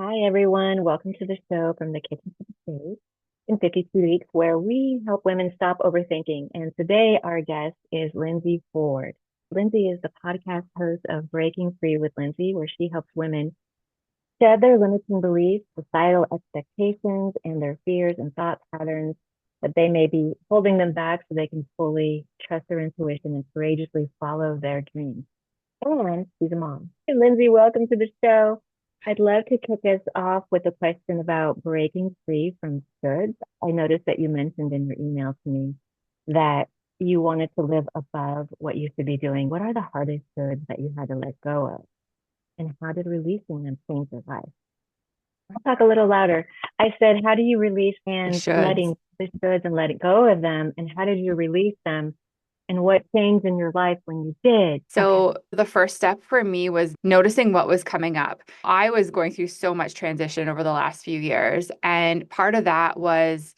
Hi, everyone. Welcome to the show from the kitchen to the stage in 52 weeks, where we help women stop overthinking. And today, our guest is Lindsay Ford. Lindsay is the podcast host of Breaking Free with Lindsay, where she helps women shed their limiting beliefs, societal expectations, and their fears and thought patterns that they may be holding them back so they can fully trust their intuition and courageously follow their dreams. And she's a mom. Hey, Lindsay, welcome to the show. I'd love to kick us off with a question about breaking free from shoulds. I noticed that you mentioned in your email to me that you wanted to live above what you should be doing. What are the hardest shoulds that you had to let go of? And how did releasing them change your life? I'll talk a little louder. I said, how do you release The and shoulds. letting the shoulds and letting go of them? And how did you release them? And what changed in your life when you did? Okay. So the first step for me was noticing what was coming up. I was going through so much transition over the last few years, and part of that was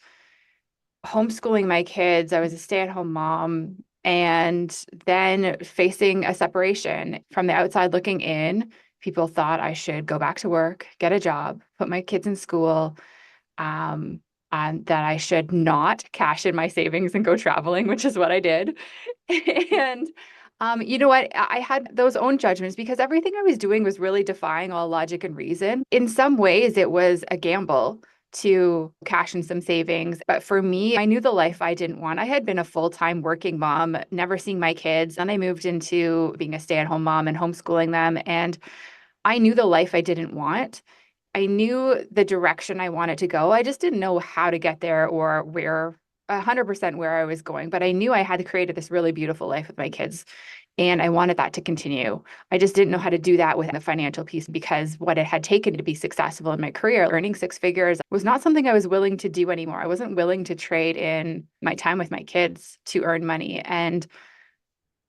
homeschooling my kids. I was a stay-at-home mom, and then facing a separation. From the outside looking in, people thought I should go back to work, get a job, put my kids in school, um, and that I should not cash in my savings and go traveling, which is what I did. And you know what? I had those own judgments because everything I was doing was really defying all logic and reason. In some ways, it was a gamble to cash in some savings. But for me, I knew the life I didn't want. I had been a full-time working mom, never seeing my kids. Then I moved into being a stay-at-home mom and homeschooling them. And I knew the life I didn't want. I knew the direction I wanted to go. I just didn't know how to get there or where 100% where I was going, but I knew I had created this really beautiful life with my kids and I wanted that to continue. I just didn't know how to do that with the financial piece because what it had taken to be successful in my career, earning six figures, was not something I was willing to do anymore. I wasn't willing to trade in my time with my kids to earn money. And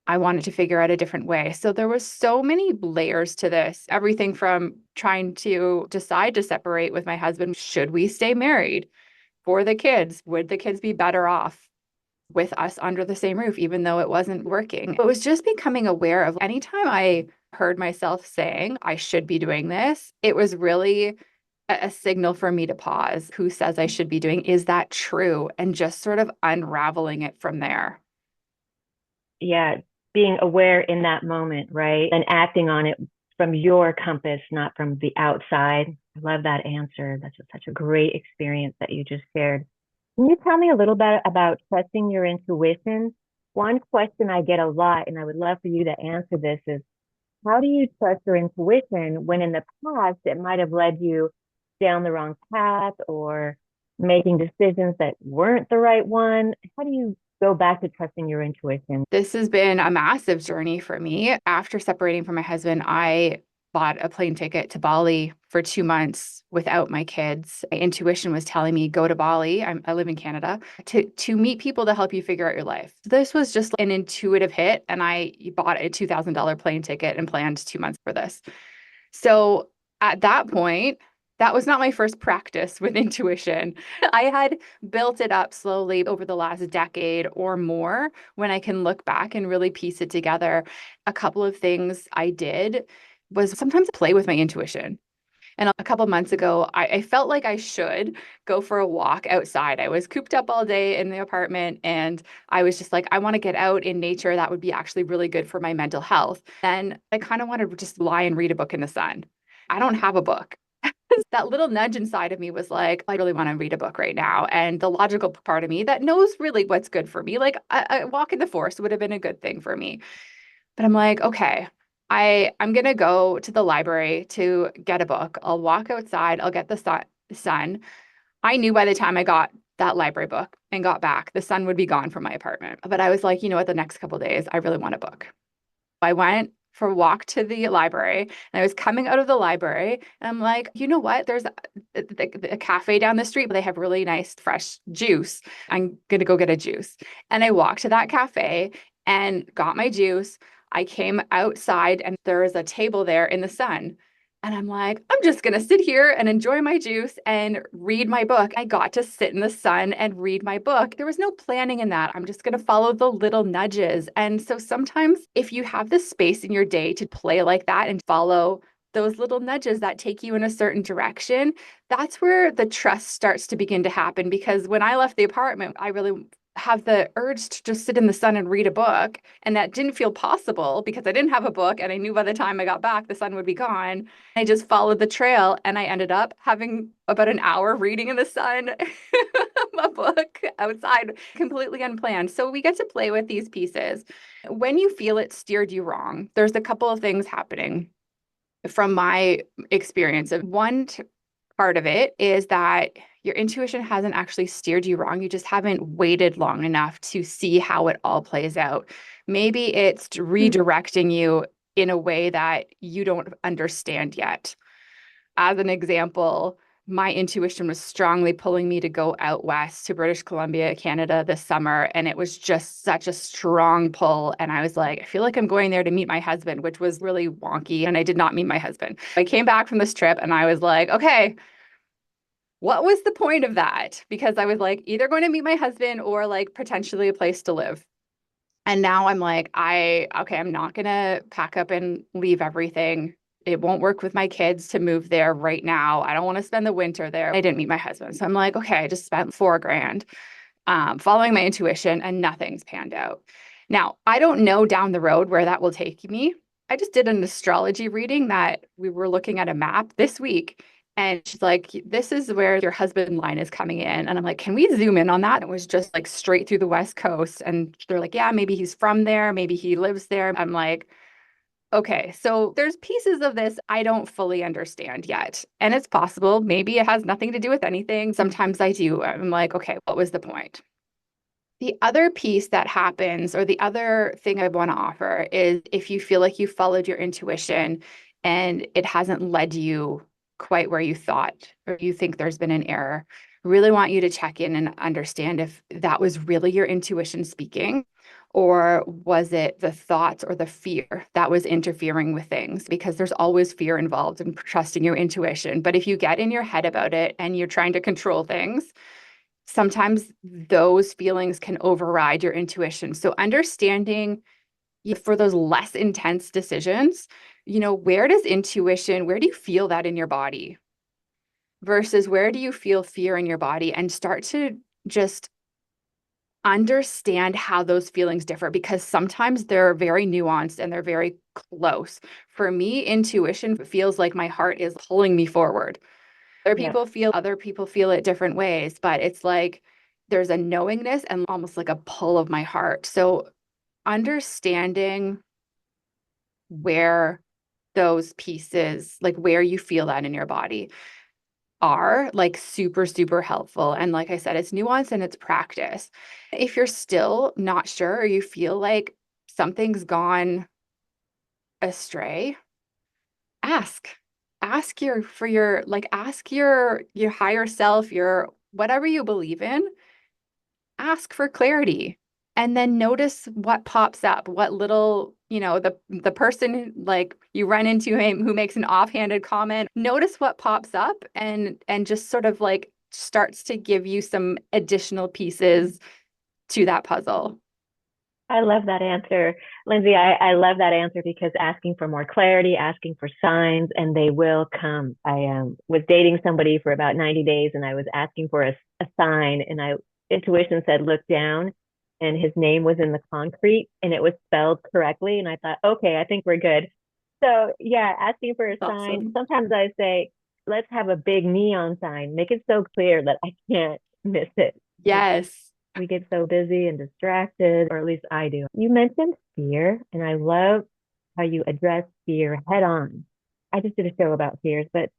I wanted to figure out a different way. So there was so many layers to this. Everything from trying to decide to separate with my husband. Should we stay married for the kids? Would the kids be better off with us under the same roof, even though it wasn't working? It was just becoming aware of anytime I heard myself saying I should be doing this, it was really a signal for me to pause. Who says I should be doing? Is that true? And just sort of unraveling it from there. Yeah, being aware in that moment, right? And acting on it from your compass, not from the outside. I love that answer. That's just such a great experience that you just shared. Can you tell me a little bit about trusting your intuition? One question I get a lot, and I would love for you to answer this, is how do you trust your intuition when in the past it might have led you down the wrong path or making decisions that weren't the right one? How do you go back to trusting your intuition? This has been a massive journey for me. After separating from my husband, I bought a plane ticket to Bali for 2 months without my kids. My intuition was telling me go to Bali. I live in Canada to meet people to help you figure out your life. This was just an intuitive hit, and I bought a $2,000 plane ticket and planned 2 months for this. So at that point, that was not my first practice with intuition. I had built it up slowly over the last decade or more when I can look back and really piece it together. A couple of things I did was sometimes play with my intuition. And a couple months ago, I felt like I should go for a walk outside. I was cooped up all day in the apartment, and I was just like, I want to get out in nature. That would be actually really good for my mental health. Then I kind of wanted to just lie and read a book in the sun. I don't have a book. That little nudge inside of me was like, I really want to read a book right now. And the logical part of me that knows really what's good for me, like a walk in the forest would have been a good thing for me. But I'm like, okay, I'm gonna go to the library to get a book. I'll walk outside, I'll get the sun. I knew by the time I got that library book and got back, the sun would be gone from my apartment. But I was like, you know what, the next couple days, I really want a book. I went for a walk to the library and I was coming out of the library and I'm like, you know what? There's a cafe down the street, but they have really nice fresh juice. I'm going to go get a juice. And I walked to that cafe and got my juice. I came outside and there was a table there in the sun. And I'm like, I'm just going to sit here and enjoy my juice and read my book. I got to sit in the sun and read my book. There was no planning in that. I'm just going to follow the little nudges. And so sometimes if you have the space in your day to play like that and follow those little nudges that take you in a certain direction, that's where the trust starts to begin to happen. Because when I left the apartment, I really have the urge to just sit in the sun and read a book. And that didn't feel possible because I didn't have a book. And I knew by the time I got back, the sun would be gone. I just followed the trail and I ended up having about an hour reading in the sun, a book outside, completely unplanned. So we get to play with these pieces. When you feel it steered you wrong, there's a couple of things happening from my experience. Of one part of it is that your intuition hasn't actually steered you wrong. You just haven't waited long enough to see how it all plays out. Maybe it's redirecting you in a way that you don't understand yet. As an example, my intuition was strongly pulling me to go out west to British Columbia, Canada this summer. And it was just such a strong pull. And I was like, I feel like I'm going there to meet my husband, which was really wonky. And I did not meet my husband. I came back from this trip and I was like, okay, what was the point of that? Because I was like, either going to meet my husband or like potentially a place to live. And now I'm like, okay, I'm not going to pack up and leave everything. It won't work with my kids to move there right now. I don't want to spend the winter there. I didn't meet my husband. So I'm like, okay, I just spent $4,000 following my intuition and nothing's panned out. Now, I don't know down the road where that will take me. I just did an astrology reading that we were looking at a map this week. And she's like, this is where your husband line is coming in. And I'm like, can we zoom in on that? It was just like straight through the West Coast. And they're like, yeah, maybe he's from there. Maybe he lives there. I'm like, okay, so there's pieces of this I don't fully understand yet. And it's possible. Maybe it has nothing to do with anything. Sometimes I do. I'm like, okay, what was the point? The other piece that happens, or the other thing I want to offer, is if you feel like you followed your intuition and it hasn't led you quite where you thought, or you think there's been an error, really want you to check in and understand if that was really your intuition speaking, or was it the thoughts or the fear that was interfering with things? Because there's always fear involved in trusting your intuition. But if you get in your head about it and you're trying to control things, sometimes those feelings can override your intuition. So understanding for those less intense decisions, where does intuition, where do you feel that in your body versus where do you feel fear in your body, and start to just understand how those feelings differ, because sometimes they're very nuanced and they're very close. For me, intuition feels like my heart is pulling me forward. Yeah. Other people feel it different ways, but it's like there's a knowingness and almost like a pull of my heart. So understanding where those pieces, like where you feel that in your body, are like super, super helpful. And like I said, it's nuance and it's practice. If you're still not sure or you feel like something's gone astray, ask. Ask your higher self, your whatever you believe in, ask for clarity. And then notice what pops up, what little, the person like you run into him who makes an offhanded comment, notice what pops up and just sort of like starts to give you some additional pieces to that puzzle. I love that answer, Lindsay. I love that answer because asking for more clarity, asking for signs, and they will come. I was dating somebody for about 90 days and I was asking for a sign, and intuition said, look down. And his name was in the concrete and it was spelled correctly. And I thought, okay, I think we're good. So, yeah, asking for a sign. Awesome. Sometimes I say, let's have a big neon sign, make it so clear that I can't miss it. Yes. We get so busy and distracted, or at least I do. You mentioned fear, and I love how you address fear head on. I just did a show about fears, but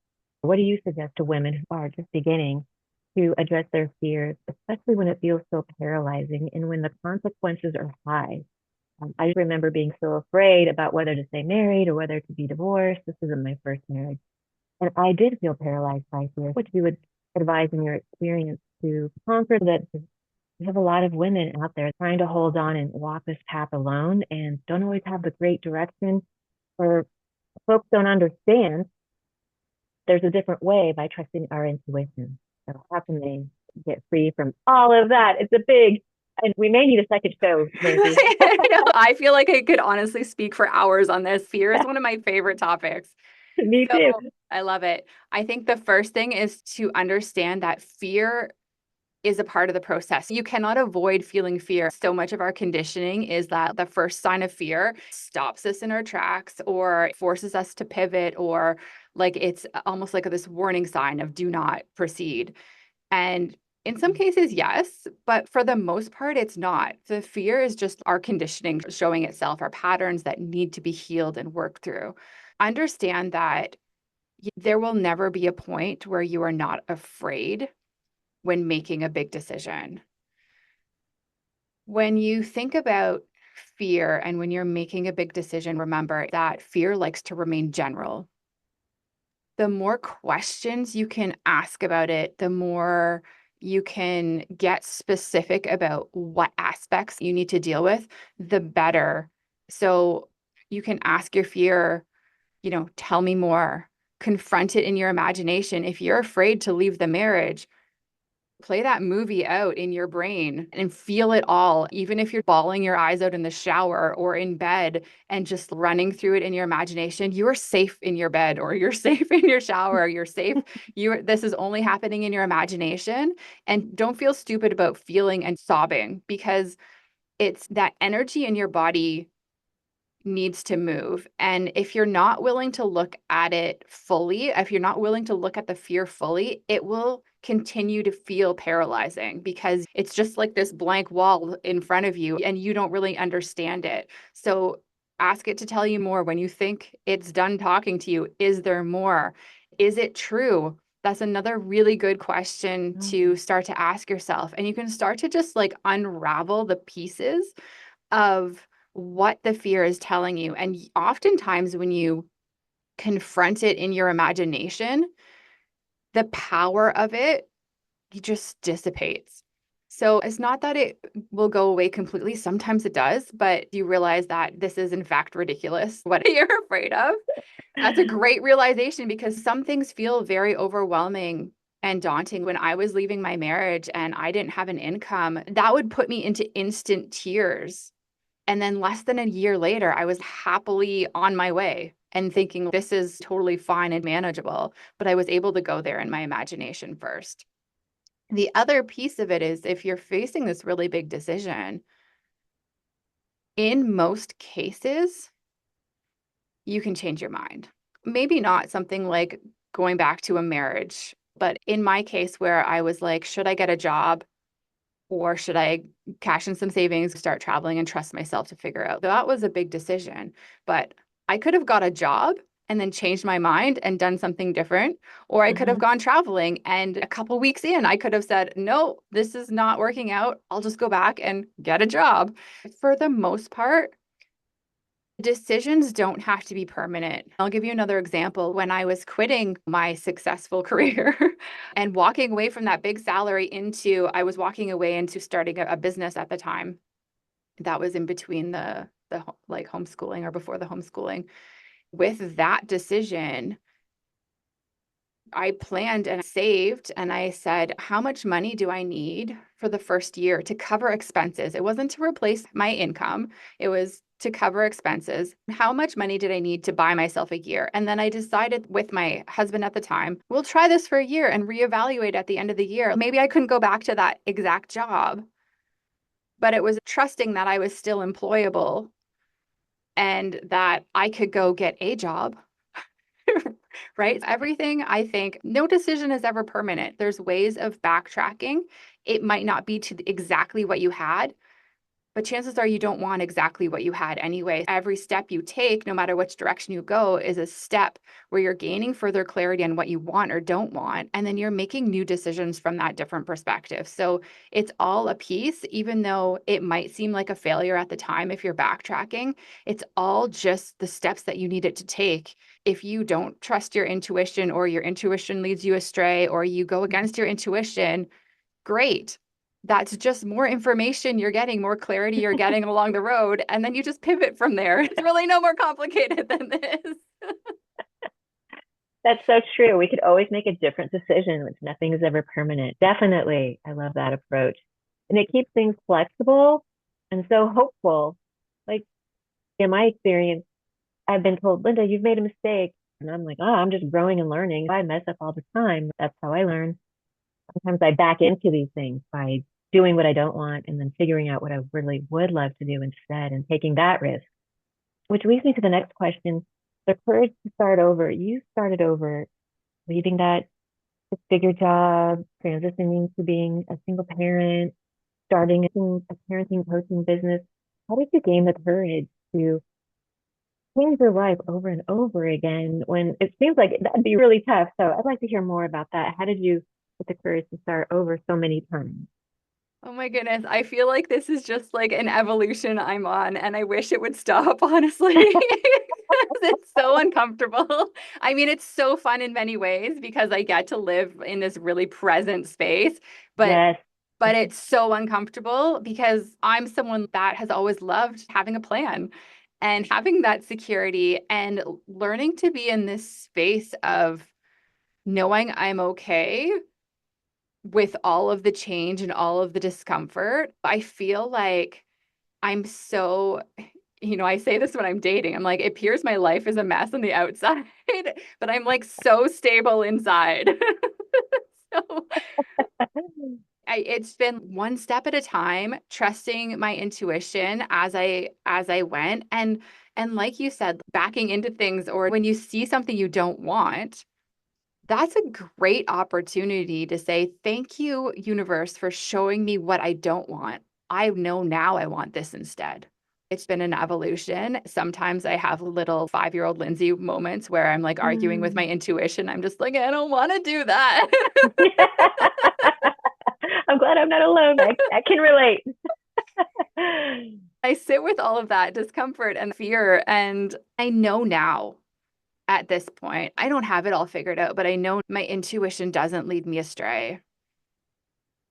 what do you suggest to women who are just beginning to address their fears, especially when it feels so paralyzing and when the consequences are high? I remember being so afraid about whether to stay married or whether to be divorced. This isn't my first marriage. And I did feel paralyzed by fear. What you would advise in your experience to conquer that? We have a lot of women out there trying to hold on and walk this path alone and don't always have the great direction, or folks don't understand there's a different way by trusting our intuition. So how can they get free from all of that? It's a big, and we may need a second show, Lindsay. I feel like I could honestly speak for hours on this. Fear is one of my favorite topics. Me So too. I love it. I think the first thing is to understand that fear is a part of the process. You cannot avoid feeling fear. So much of our conditioning is that the first sign of fear stops us in our tracks or forces us to pivot, or like it's almost like this warning sign of do not proceed. And in some cases, yes, but for the most part, it's not. The fear is just our conditioning showing itself, our patterns that need to be healed and worked through. Understand that there will never be a point where you are not afraid when making a big decision. When you think about fear and when you're making a big decision, remember that fear likes to remain general. The more questions you can ask about it, the more you can get specific about what aspects you need to deal with, the better. So you can ask your fear, tell me more, confront it in your imagination. If you're afraid to leave the marriage, play that movie out in your brain and feel it all, even if you're bawling your eyes out in the shower or in bed and just running through it in your imagination. You are safe in your bed, or you're safe in your shower, you're safe. This is only happening in your imagination. And don't feel stupid about feeling and sobbing, because it's that energy in your body needs to move. And if you're not willing to look at it fully, if you're not willing to look at the fear fully, it will continue to feel paralyzing, because it's just like this blank wall in front of you and you don't really understand it. So ask it to tell you more. When you think it's done talking to you, is there more? Is it true? That's another really good question to start to ask yourself. And you can start to just like unravel the pieces of what the fear is telling you. And oftentimes, when you confront it in your imagination, the power of it just dissipates. So it's not that it will go away completely. Sometimes it does, but you realize that this is in fact ridiculous, what you're afraid of. That's a great realization, because some things feel very overwhelming and daunting. When I was leaving my marriage and I didn't have an income, that would put me into instant tears. And then less than a year later, I was happily on my way and thinking this is totally fine and manageable. But I was able to go there in my imagination first. The other piece of it is, if you're facing this really big decision, in most cases, you can change your mind. Maybe not something like going back to a marriage, but in my case, where I was like, should I get a job? Or should I cash in some savings, start traveling, and trust myself to figure out? That was a big decision. But I could have got a job and then changed my mind and done something different. Or I could have gone traveling, and a couple weeks in, I could have said, no, this is not working out. I'll just go back and get a job. For the most part, decisions don't have to be permanent. I'll give you another example. When I was quitting my successful career and walking away from that big salary I was walking away into starting a business at the time. That was in between the like homeschooling or before the homeschooling. With that decision, I planned and saved, and I said, how much money do I need for the first year to cover expenses? It wasn't to replace my income. It was to cover expenses. How much money did I need to buy myself a year? And then I decided with my husband at the time, we'll try this for a year and reevaluate at the end of the year. Maybe I couldn't go back to that exact job, but it was trusting that I was still employable and that I could go get a job. Right? Everything, I think, no decision is ever permanent. There's ways of backtracking. It might not be to exactly what you had, but chances are you don't want exactly what you had anyway. Every step you take, no matter which direction you go, is a step where you're gaining further clarity on what you want or don't want. And then you're making new decisions from that different perspective. So it's all a piece, even though it might seem like a failure at the time if you're backtracking. It's all just the steps that you needed to take. If you don't trust your intuition, or your intuition leads you astray, or you go against your intuition, great. That's just more information you're getting, more clarity you're getting along the road. And then you just pivot from there. It's really no more complicated than this. That's so true. We could always make a different decision, which nothing is ever permanent. Definitely. I love that approach. And it keeps things flexible and so hopeful. Like in my experience, I've been told, Linda, you've made a mistake. And I'm like, oh, I'm just growing and learning. I mess up all the time. That's how I learn. Sometimes I back into these things by doing what I don't want and then figuring out what I really would love to do instead and taking that risk. Which leads me to the next question. The courage to start over. You started over, leaving that six-figure job, transitioning to being a single parent, starting a parenting coaching business. How did you gain the courage to change your life over and over again when it seems like that'd be really tough? So I'd like to hear more about that. How did you get the courage to start over so many times? Oh my goodness. I feel like this is just like an evolution I'm on, and I wish it would stop, honestly. It's so uncomfortable. I mean, it's so fun in many ways because I get to live in this really present space, but Yes. but it's so uncomfortable because I'm someone that has always loved having a plan and having that security and learning to be in this space of knowing I'm okay with all of the change and all of the discomfort. I feel like I'm so, I say this when I'm dating. I'm like, it appears my life is a mess on the outside, but I'm like so stable inside. So it's been one step at a time, trusting my intuition as I went, and like you said, backing into things, or when you see something you don't want, that's a great opportunity to say, thank you, universe, for showing me what I don't want. I know now I want this instead. It's been an evolution. Sometimes I have little 5-year-old Lindsay moments where I'm like arguing with my Mm. intuition. I'm just like, I don't want to do that. I'm glad I'm not alone. I can relate. I sit with all of that discomfort and fear. And I know now at this point, I don't have it all figured out, but I know my intuition doesn't lead me astray.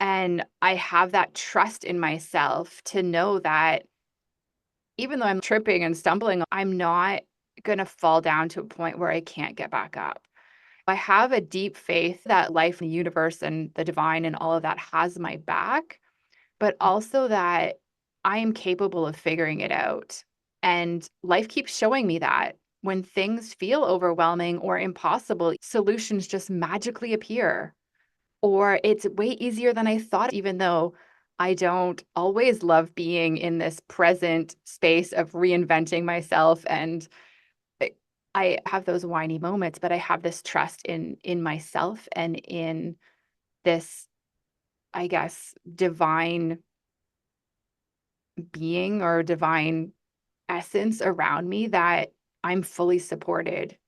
And I have that trust in myself to know that even though I'm tripping and stumbling, I'm not going to fall down to a point where I can't get back up. I have a deep faith that life, the universe, and the divine and all of that has my back, but also that I am capable of figuring it out. And life keeps showing me that when things feel overwhelming or impossible, solutions just magically appear. Or it's way easier than I thought, even though I don't always love being in this present space of reinventing myself. And I have those whiny moments, but I have this trust in myself and in this, I guess, divine being or divine essence around me that I'm fully supported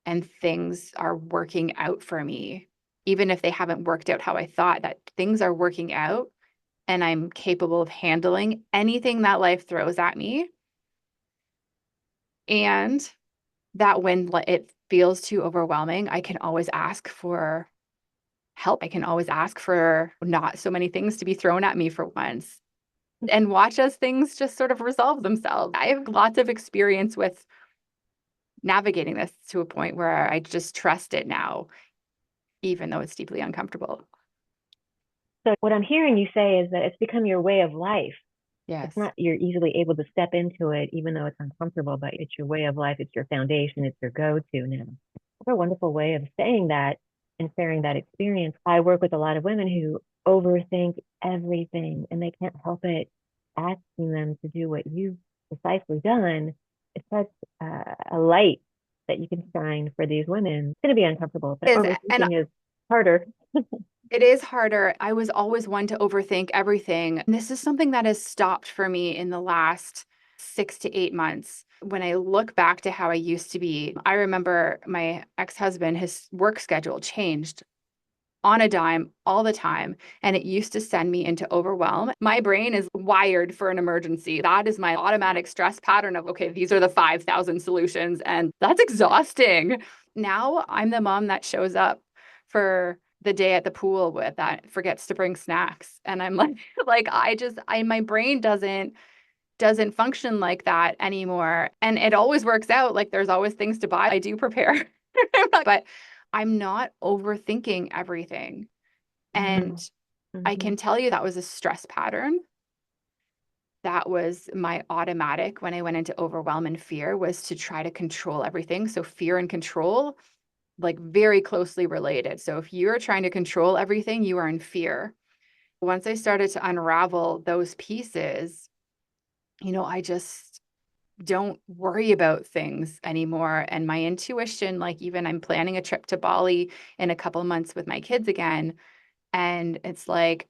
and things are working out for me, even if they haven't worked out how I thought, that things are working out and I'm capable of handling anything that life throws at me. And that when it feels too overwhelming, I can always ask for help. I can always ask for not so many things to be thrown at me for once and watch as things just sort of resolve themselves. I have lots of experience with navigating this to a point where I just trust it now, even though it's deeply uncomfortable. So what I'm hearing you say is that it's become your way of life. It's Yes. not you're easily able to step into it, even though it's uncomfortable, but it's your way of life. It's your foundation. It's your go-to now. What a wonderful way of saying that and sharing that experience. I work with a lot of women who overthink everything and they can't help it. Asking them to do what you've precisely done, it's such a light that you can shine for these women. It's going to be uncomfortable, but And overthinking is harder. it is harder. I was always one to overthink everything. And this is something that has stopped for me in the last 6 to 8 months. When I look back to how I used to be, I remember my ex-husband, his work schedule changed on a dime all the time. And it used to send me into overwhelm. My brain is wired for an emergency. That is my automatic stress pattern of, okay, these are the 5,000 solutions. And that's exhausting. Now I'm the mom that shows up for the day at the pool with that forgets to bring snacks. And I'm like, my brain doesn't function like that anymore. And it always works out. Like there's always things to buy. I do prepare, but I'm not overthinking everything. And Mm-hmm. I Mm-hmm. can tell you that was a stress pattern. that was my automatic when I went into overwhelm and fear, was to try to control everything. So fear and control, like, very closely related. So if you're trying to control everything, you are in fear. Once I started to unravel those pieces, I just don't worry about things anymore. And my intuition, like, even I'm planning a trip to Bali in a couple months with my kids again. And it's like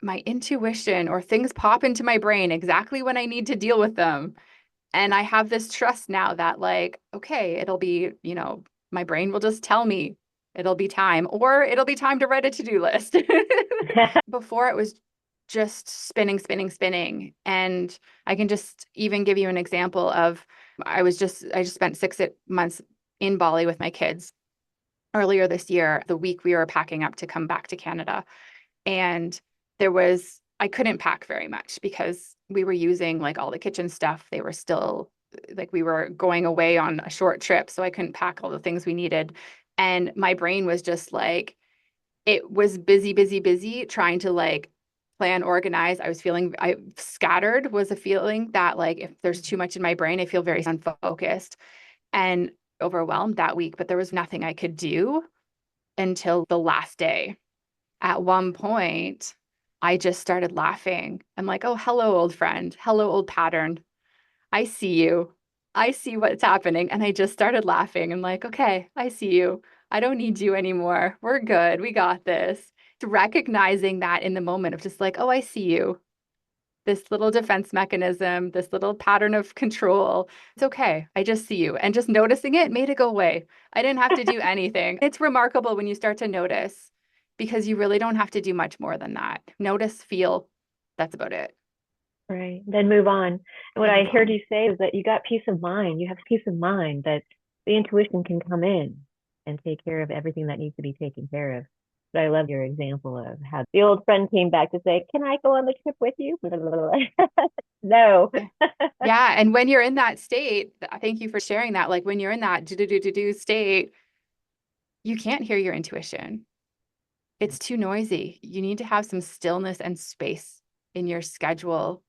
my intuition or things pop into my brain exactly when I need to deal with them. And I have this trust now that, like, okay, it'll be, my brain will just tell me it'll be time, or it'll be time to write a to-do list. Before it was just spinning, spinning, spinning. And I can just even give you an example of I just spent 6 months in Bali with my kids earlier this year, the week we were packing up to come back to Canada. And I couldn't pack very much because we were using, like, all the kitchen stuff. They were still, like, we were going away on a short trip. So I couldn't pack all the things we needed. And my brain was just like, it was busy, busy, busy trying to, like, plan, organize. I scattered was a feeling that, like, if there's too much in my brain, I feel very unfocused and overwhelmed that week. But there was nothing I could do until the last day. At one point, I just started laughing. I'm like, oh, hello, old friend. Hello, old pattern. I see you. I see what's happening. And I just started laughing. I'm like, okay, I see you. I don't need you anymore. We're good. We got this. It's recognizing that in the moment of just like, oh, I see you. This little defense mechanism, this little pattern of control. It's okay. I just see you. And just noticing it made it go away. I didn't have to do anything. It's remarkable when you start to notice, because you really don't have to do much more than that. Notice, feel. That's about it. Right. Then move on. And what And I move heard on. you say is that you got peace of mind. You have peace of mind that the intuition can come in and take care of everything that needs to be taken care of. But I love your example of how the old friend came back to say, "Can I go on the trip with you?" Blah, blah, blah. No. Yeah. Yeah. And when you're in that state, thank you for sharing that. Like, when you're in that do state, you can't hear your intuition. It's too noisy. You need to have some stillness and space in your schedule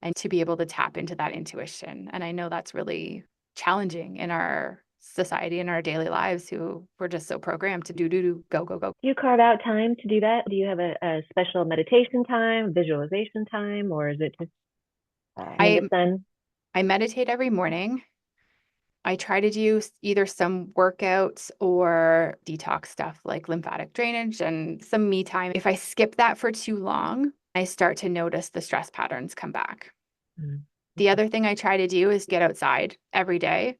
and to be able to tap into that intuition. And I know that's really challenging in our society, in our daily lives, who we're just so programmed to do, go, go, go. Do you carve out time to do that? Do you have a special meditation time, visualization time, or is it just in I the sun? I meditate every morning. I try to do either some workouts or detox stuff like lymphatic drainage and some me time. If I skip that for too long, I start to notice the stress patterns come back. Mm. The other thing I try to do is get outside every day,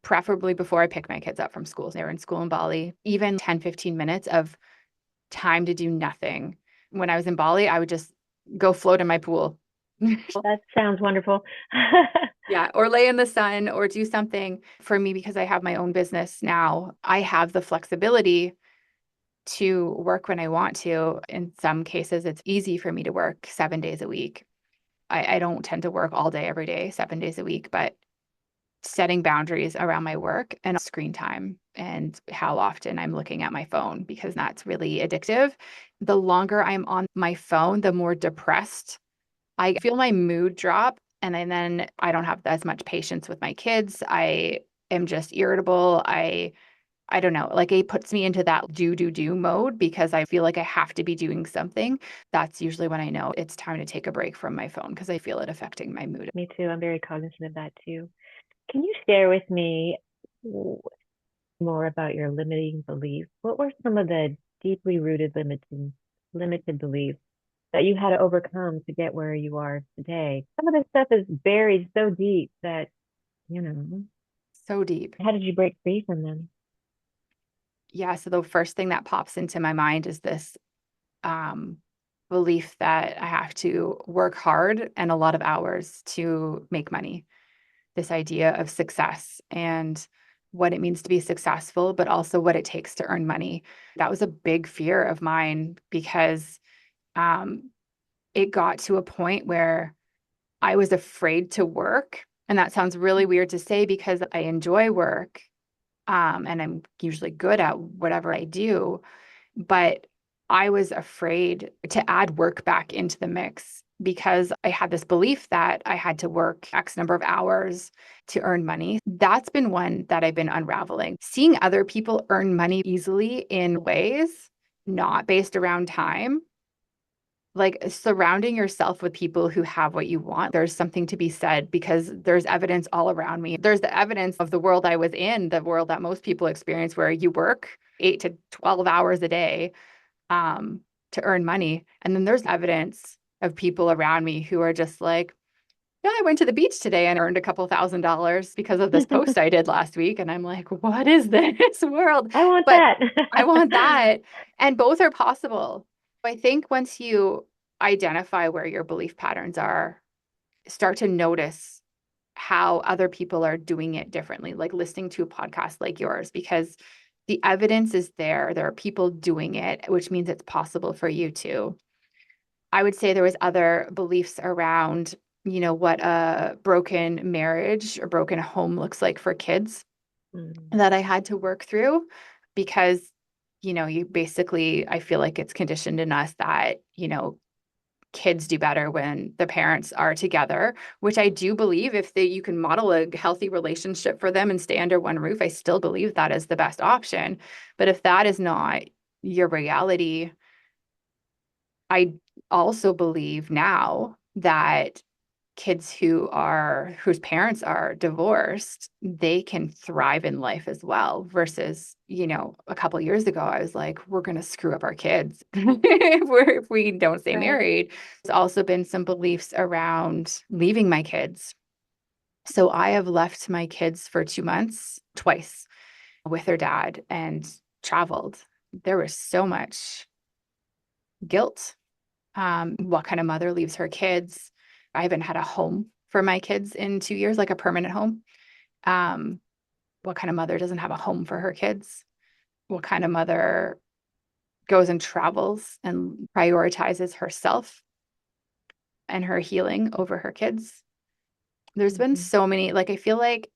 preferably before I pick my kids up from school. They're in school in Bali. Even 10, 15 minutes of time to do nothing. When I was in Bali, I would just go float in my pool. That sounds wonderful. Yeah, or lay in the sun or do something. For me, because I have my own business now, I have the flexibility to work when I want to. In some cases, it's easy for me to work 7 days a week. I don't tend to work all day, every day, 7 days a week, but setting boundaries around my work and screen time and how often I'm looking at my phone, because that's really addictive. The longer I'm on my phone, the more depressed I feel, my mood drop. And then I don't have as much patience with my kids. I am just irritable. I don't know, like, it puts me into that do mode because I feel like I have to be doing something. That's usually when I know it's time to take a break from my phone because I feel it affecting my mood. Me too. I'm very cognizant of that too. Can you share with me more about your limiting beliefs? What were some of the deeply rooted limited beliefs that you had to overcome to get where you are today? Some of this stuff is buried so deep that, you know, So deep. how did you break free from them? Yeah. So the first thing that pops into my mind is this um, belief that I have to work hard and a lot of hours to make money. This idea of success and what it means to be successful, but also what it takes to earn money. That was a big fear of mine because um, it got to a point where I was afraid to work. And that sounds really weird to say because I enjoy work, and I'm usually good at whatever I do. But I was afraid to add work back into the mix because I had this belief that I had to work X number of hours to earn money. That's been one that I've been unraveling. Seeing other people earn money easily in ways not based around time, like surrounding yourself with people who have what you want. There's something to be said because there's evidence all around me. There's the evidence of the world I was in, the world that most people experience, where you work 8 to 12 hours a day to earn money. And then there's evidence of people around me who are just like, yeah, I went to the beach today and earned a couple $1,000s because of this post I did last week. And I'm like, what is this world? I want But that. I want that. And both are possible. I think once you identify where your belief patterns are, start to notice how other people are doing it differently, like listening to a podcast like yours, because the evidence is there. There are people doing it, which means it's possible for you too. I would say there was other beliefs around, what a broken marriage or broken home looks like for kids Mm, that I had to work through because, you basically, I feel like it's conditioned in us that, kids do better when the parents are together, which I do believe if you can model a healthy relationship for them and stay under one roof, I still believe that is the best option. But if that is not your reality, I also believe now that kids whose parents are divorced, they can thrive in life as well versus, a couple years ago, I was like, we're going to screw up our kids if we don't stay right. married. There's also been some beliefs around leaving my kids. So I have left my kids for 2 months twice with their dad and traveled. There was so much guilt. What kind of mother leaves her kids? I haven't had a home for my kids in 2 years, like a permanent home. Um, what kind of mother doesn't have a home for her kids? What kind of mother goes and travels and prioritizes herself and her healing over her kids? There's been Mhm. so many, like, I feel like,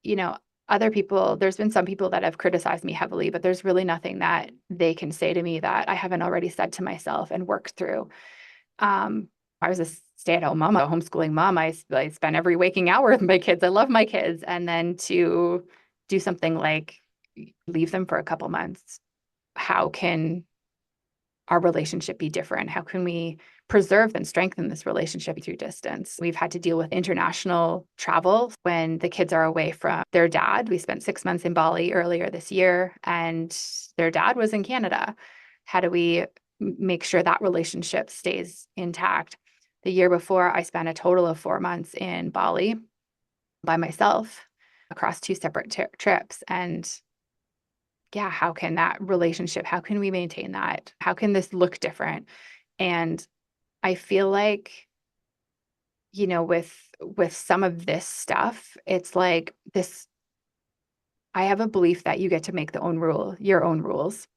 you know, other people, there's been some people that have criticized me heavily, but there's really nothing that they can say to me that I haven't already said to myself and worked through. Um, I was a stay-at-home mom, a homeschooling mom. I spent every waking hour with my kids. I love my kids. And then to do something like leave them for a couple months, how can our relationship be different? How can we preserve and strengthen this relationship through distance? We've had to deal with international travel when the kids are away from their dad. We spent 6 months in Bali earlier this year, and their dad was in Canada. How do we make sure that relationship stays intact? The year before, I spent a total of 4 months in Bali by myself across two separate trips. And yeah, how can that relationship, how can we maintain that? How can this look different? And I feel like, with some of this stuff, it's like this, I have a belief that you get to make your own rules.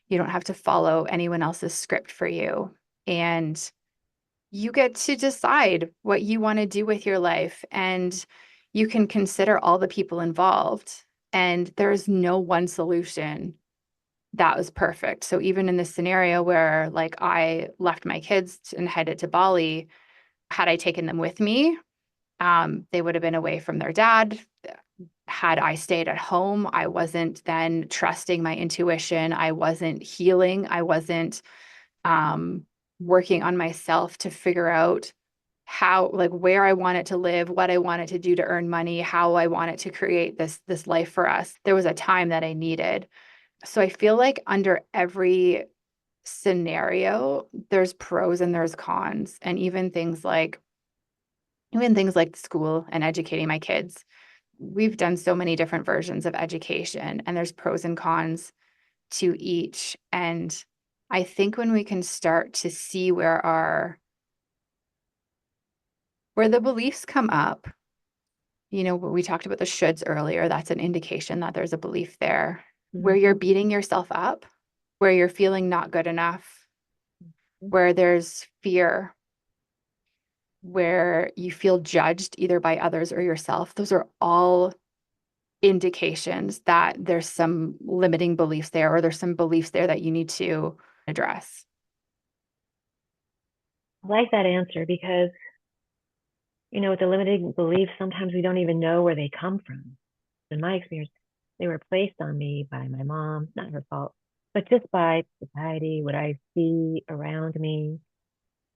You don't have to follow anyone else's script for you. And you get to decide what you want to do with your life. And you can consider all the people involved. And there's no one solution that was perfect. So even in this scenario where like I left my kids and headed to Bali, had I taken them with me, they would have been away from their dad. Had I stayed at home, I wasn't then trusting my intuition. I wasn't healing. I wasn't um, working on myself to figure out how, like, where I wanted to live, what I wanted to do to earn money, how I wanted to create this life for us. There was a time that I needed. So I feel like under every scenario, there's pros and there's cons, and even things like school and educating my kids. We've done so many different versions of education, and there's pros and cons to each. And I think when we can start to see where the beliefs come up, we talked about the shoulds earlier, that's an indication that there's a belief there. Where you're Mhm. beating yourself up, where you're feeling not good enough, where there's fear, where you feel judged either by others or yourself, those are all indications that there's some limiting beliefs there, or there's some beliefs there that you need to address. I like that answer because, with the limiting beliefs, sometimes we don't even know where they come from. In my experience, they were placed on me by my mom, not her fault, but just by society, what I see around me.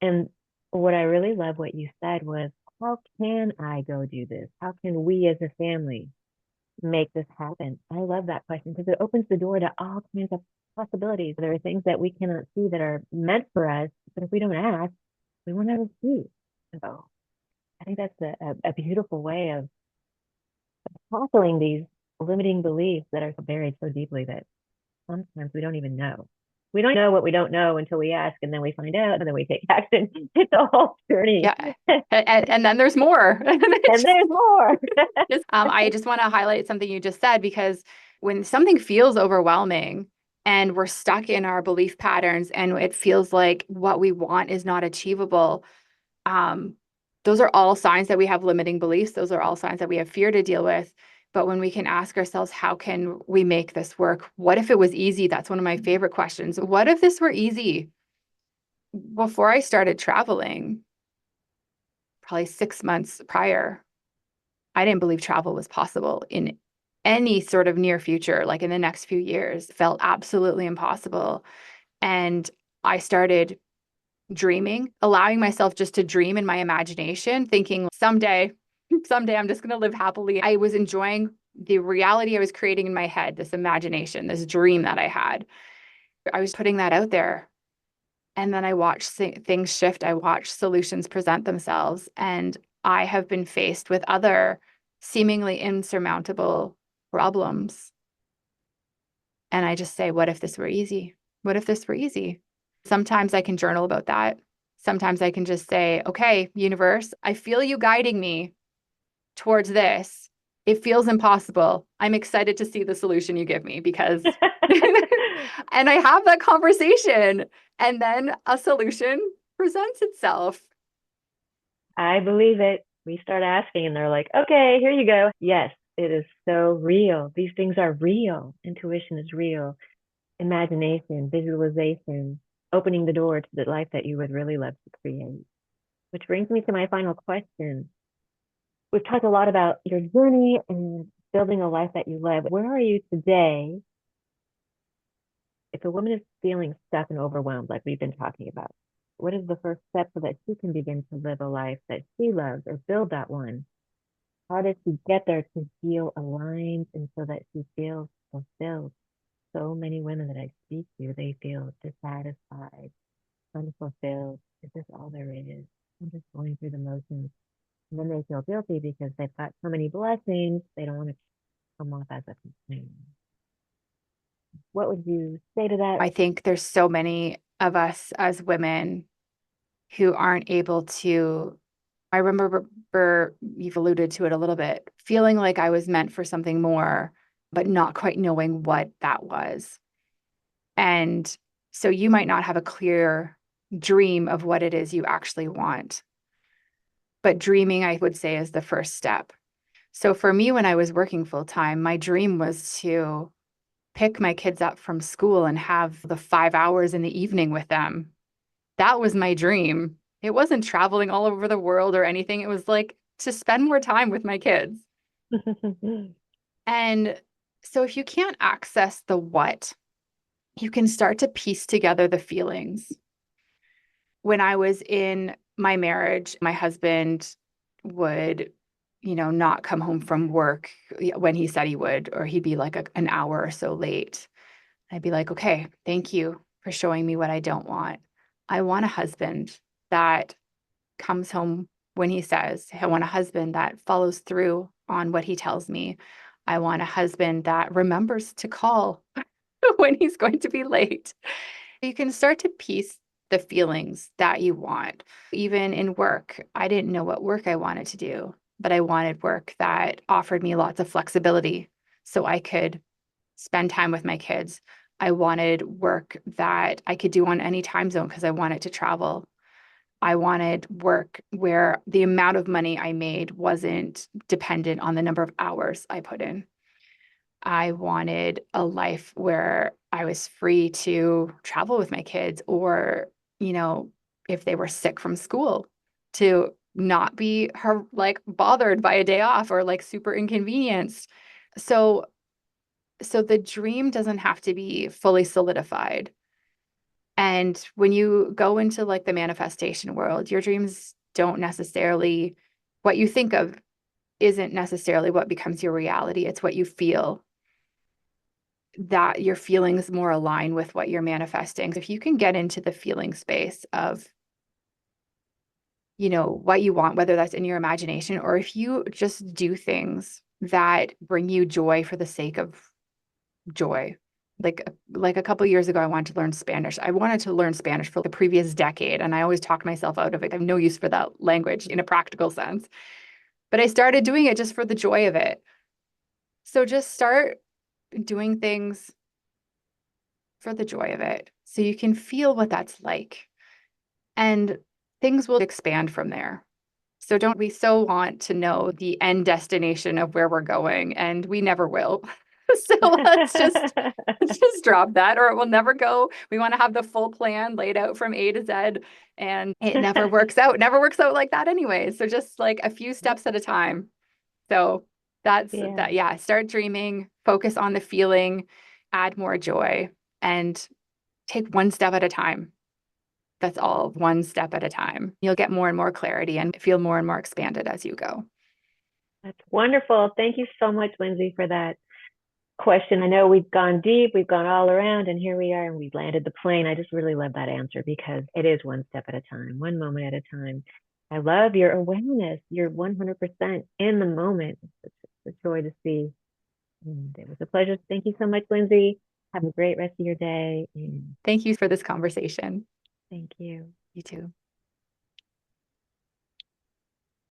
And what I really love what you said was, how can I go do this? How can we as a family make this happen? I love that question because it opens the door to all kinds of possibilities. There are things that we cannot see that are meant for us, but if we don't ask, we will never see. So I think that's a beautiful way of tackling these limiting beliefs that are buried so deeply that sometimes we don't even know. We don't know what we don't know until we ask, and then we find out, and then we take action. It's a whole journey. Yeah. And then there's more. And there's more. I just want to highlight something you just said, because when something feels overwhelming and we're stuck in our belief patterns and it feels like what we want is not achievable, um, those are all signs that we have limiting beliefs. Those are all signs that we have fear to deal with. But when we can ask ourselves, how can we make this work? What if it was easy? That's one of my favorite questions. What if this were easy? Before I started traveling, probably 6 months prior, I didn't believe travel was possible in any sort of near future, like in the next few years. It felt absolutely impossible. And I started dreaming, allowing myself just to dream in my imagination, thinking someday I'm just going to live happily. I was enjoying the reality I was creating in my head, this imagination, this dream that I had. I was putting that out there. And then I watched things shift. I watched solutions present themselves. And I have been faced with other seemingly insurmountable problems. And I just say, what if this were easy? What if this were easy? Sometimes I can journal about that. Sometimes I can just say, okay, universe, I feel you guiding me towards this. It feels impossible. I'm excited to see the solution you give me because, and I have that conversation, and then a solution presents itself. I believe it. We start asking, and they're like, okay, here you go. Yes, it is so real. These things are real. Intuition is real. Imagination, visualization, opening the door to the life that you would really love to create. Which brings me to my final question. We've talked a lot about your journey and building a life that you love. Where are you today? If a woman is feeling stuck and overwhelmed, like we've been talking about, what is the first step so that she can begin to live a life that she loves or build that one? How does she get there to feel aligned and so that she feels fulfilled? So many women that I speak to, they feel dissatisfied, unfulfilled. Is this all there is? I'm just going through the motions. And then they feel guilty because they've got so many blessings, they don't want to come off as a complaint. What would you say to that? I think there's so many of us as women who aren't able to. I remember you've alluded to it a little bit, feeling like I was meant for something more, but not quite knowing what that was. And so you might not have a clear dream of what it is you actually want. But dreaming, I would say, is the first step. So for me, when I was working full time, my dream was to pick my kids up from school and have the 5 hours in the evening with them. That was my dream. It wasn't traveling all over the world or anything. It was like to spend more time with my kids. And so if you can't access the what, you can start to piece together the feelings. When I was in my marriage, my husband would, not come home from work when he said he would, or he'd be like an hour or so late. I'd be like, okay, thank you for showing me what I don't want. I want a husband that comes home when he says. I want a husband that follows through on what he tells me. I want a husband that remembers to call when he's going to be late. You can start to piece the feelings that you want. Even in work, I didn't know what work I wanted to do, but I wanted work that offered me lots of flexibility so I could spend time with my kids. I wanted work that I could do on any time zone because I wanted to travel. I wanted work where the amount of money I made wasn't dependent on the number of hours I put in. I wanted a life where I was free to travel with my kids or, if they were sick from school, to not be like bothered by a day off or like super inconvenienced. So the dream doesn't have to be fully solidified. And when you go into like the manifestation world, your dreams don't necessarily, what you think of isn't necessarily what becomes your reality. It's what you feel, that your feelings more align with what you're manifesting. If you can get into the feeling space of, what you want, whether that's in your imagination or if you just do things that bring you joy for the sake of joy. Like a couple of years ago, I wanted to learn Spanish. I wanted to learn Spanish for the previous decade, and I always talked myself out of it. I have no use for that language in a practical sense. But I started doing it just for the joy of it. So just start doing things for the joy of it so you can feel what that's like. And things will expand from there. So don't we so want to know the end destination of where we're going, and we never will. So let's just drop that, or it will never go. We want to have the full plan laid out from A to Z, and it never works out. It never works out like that anyway. So just like a few steps at a time. So that's Yeah, that. Yeah, start dreaming, focus on the feeling, add more joy, and take one step at a time. That's all, one step at a time. You'll get more and more clarity and feel more and more expanded as you go. that's wonderful. Thank you so much, Lindsay, for that question. I know we've gone deep, we've gone all around, and here we are, and we've landed the plane. I just really love that answer because it is one step at a time, one moment at a time. I love your awareness. You're 100% in the moment. It's a joy to see. And it was a pleasure. Thank you so much, Lindsay. Have a great rest of your day. And Thank you for this conversation. thank you. You too.